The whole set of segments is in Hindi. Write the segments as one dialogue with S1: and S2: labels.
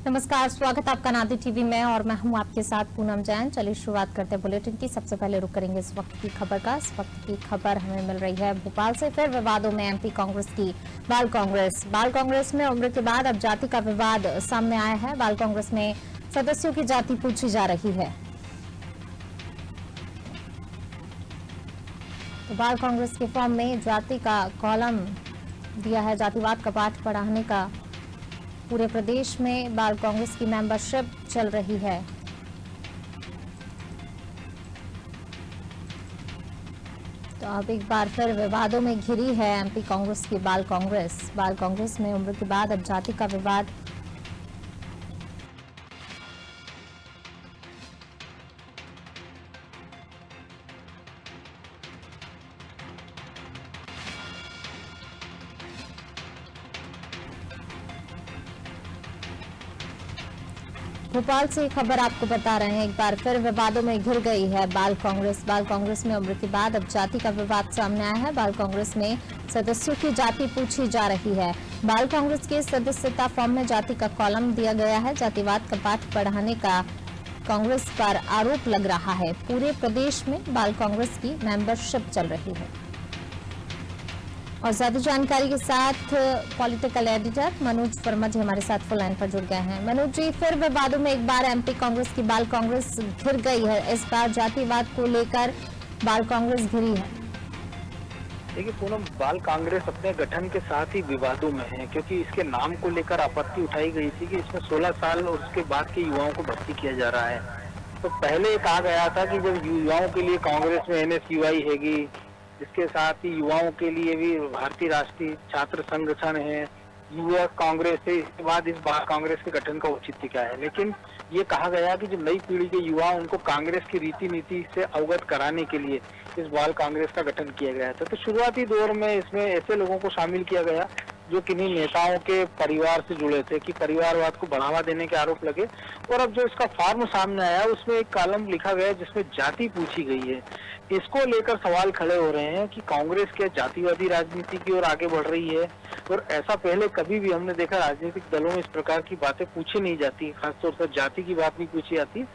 S1: नमस्कार, स्वागत है आपका नादी टीवी में और मैं हूं आपके साथ पूनम जैन। चलिए शुरुआत करते हैं बुलेटिन की। सबसे पहले रुक करेंगे इस वक्त की खबर का। इस वक्त की खबर हमें मिल रही है भोपाल से। फिर विवादों में एमपी कांग्रेस की बाल कांग्रेस में उम्र के बाद अब जाति का विवाद सामने आया है। बाल कांग्रेस में सदस्यों की जाति पूछी जा रही है। तो बाल कांग्रेस के फॉर्म में जाति का कॉलम दिया है, जातिवाद का पाठ पढ़ाने का। पूरे प्रदेश में बाल कांग्रेस की मेंबरशिप चल रही है। तो अब एक बार फिर विवादों में घिरी है एमपी कांग्रेस की बाल कांग्रेस में उम्र के बाद अब जाति का विवाद। भोपाल से खबर आपको बता रहे हैं। एक बार फिर विवादों में घिर गई है बाल कांग्रेस में उम्र के बाद अब जाति का विवाद सामने आया है। बाल कांग्रेस में सदस्यों की जाति पूछी जा रही है। बाल कांग्रेस के सदस्यता फॉर्म में जाति का कॉलम दिया गया है। जातिवाद का पाठ पढ़ाने का कांग्रेस पर आरोप लग रहा है। पूरे प्रदेश में बाल कांग्रेस की मेंबरशिप चल रही है। और ज्यादा जानकारी के साथ पॉलिटिकल एडिटर मनोज वर्मा जी हमारे साथ फोन लाइन पर जुड़ गए हैं। मनोज जी, फिर विवादों में एक बार एमपी कांग्रेस की बाल कांग्रेस घिर गई है। इस बार जातिवाद को लेकर बाल कांग्रेस घिरी है।
S2: देखिए पूनम, बाल कांग्रेस अपने गठन के साथ ही विवादों में है, क्योंकि इसके नाम को लेकर आपत्ति उठाई गई थी कि इसमें 16 साल और उसके बाद के युवाओं को भर्ती किया जा रहा है। तो पहले कहा गया था कि जब युवाओं के लिए कांग्रेस में NSUI हैगी, इसके साथ ही युवाओं के लिए भी भारतीय राष्ट्रीय छात्र संगठन है, युवा कांग्रेस है, इसके बाद इस बाल कांग्रेस के गठन का औचित्य क्या है। लेकिन ये कहा गया कि जो नई पीढ़ी के युवा उनको कांग्रेस की रीति नीति से अवगत कराने के लिए इस बाल कांग्रेस का गठन किया गया था। तो शुरुआती दौर में इसमें ऐसे लोगों को शामिल किया गया जो किन्हीं नेताओं के परिवार से जुड़े थे, कि परिवारवाद को बढ़ावा देने के आरोप लगे। और अब जो इसका फॉर्म सामने आया उसमें एक कॉलम लिखा गया जिसमें जाति पूछी गई है। इसको लेकर सवाल खड़े हो रहे हैं कि कांग्रेस क्या जातिवादी राजनीति की ओर आगे बढ़ रही है। और ऐसा पहले कभी भी हमने देखा राजनीतिक दलों में इस प्रकार की बातें पूछी नहीं जाती, खासतौर पर जाति की बात नहीं पूछी जाती।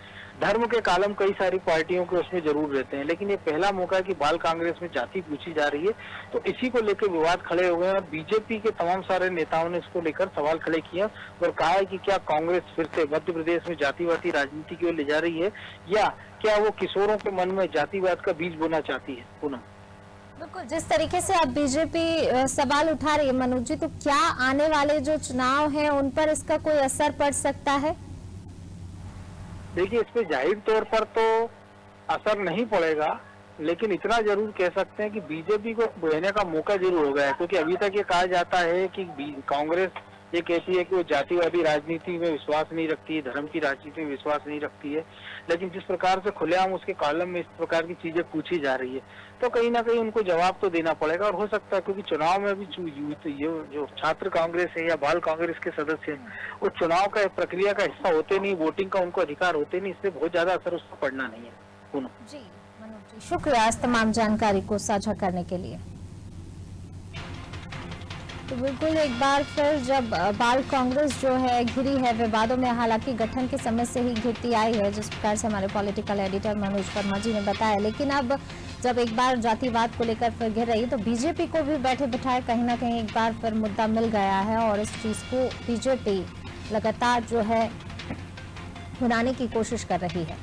S2: धर्म के कॉलम कई सारी पार्टियों के उसमें जरूर रहते हैं, लेकिन ये पहला मौका है कि बाल कांग्रेस में जाति पूछी जा रही है। तो इसी को लेकर विवाद खड़े हो गए और बीजेपी के तमाम सारे नेताओं ने इसको लेकर सवाल खड़े किया और कहा है कि क्या कांग्रेस फिर से मध्य प्रदेश में जातिवादी राजनीति की ओर ले जा रही है, या क्या वो किशोरों के मन में जातिवाद का बीज बोना चाहती है। पूनम,
S1: बिल्कुल, जिस तरीके से अब बीजेपी सवाल उठा रही है मनोज जी, तो क्या आने वाले जो चुनाव हैं उन पर इसका कोई असर पड़ सकता है?
S2: देखिए, इस पे जाहिर तौर पर तो असर नहीं पड़ेगा, लेकिन इतना जरूर कह सकते हैं कि बीजेपी को बढ़ने का मौका जरूर हो गया है। क्योंकि अभी तक ये कहा जाता है कि कांग्रेस ये कहती है कि वो जातिवादी राजनीति में विश्वास नहीं रखती है, धर्म की राजनीति में विश्वास नहीं रखती है। लेकिन जिस प्रकार से खुलेआम उसके कॉलम में इस प्रकार की चीजें पूछी जा रही है, तो कहीं ना कहीं उनको जवाब तो देना पड़ेगा। और हो सकता है क्योंकि चुनाव में भी जो छात्र कांग्रेस है या बाल कांग्रेस के सदस्य हैं, वो चुनाव का प्रक्रिया का हिस्सा होते नहीं, वोटिंग का उनको अधिकार होते नहीं, इसलिए बहुत ज्यादा असर उसको पड़ना नहीं है।
S1: जी मनोज जी, शुक्रिया इस तमाम जानकारी को साझा करने के लिए। तो बिल्कुल एक बार फिर जब बाल कांग्रेस जो है घिरी है विवादों में, हालांकि गठन के समय से ही घिरती आई है, जिस प्रकार से हमारे पॉलिटिकल एडिटर मनोज वर्मा जी ने बताया। लेकिन अब जब एक बार जातिवाद को लेकर फिर घिर रही, तो बीजेपी को भी बैठे बिठाए कहीं ना कहीं एक बार फिर मुद्दा मिल गया है और इस चीज को बीजेपी लगातार जो है भुनाने की कोशिश कर रही है।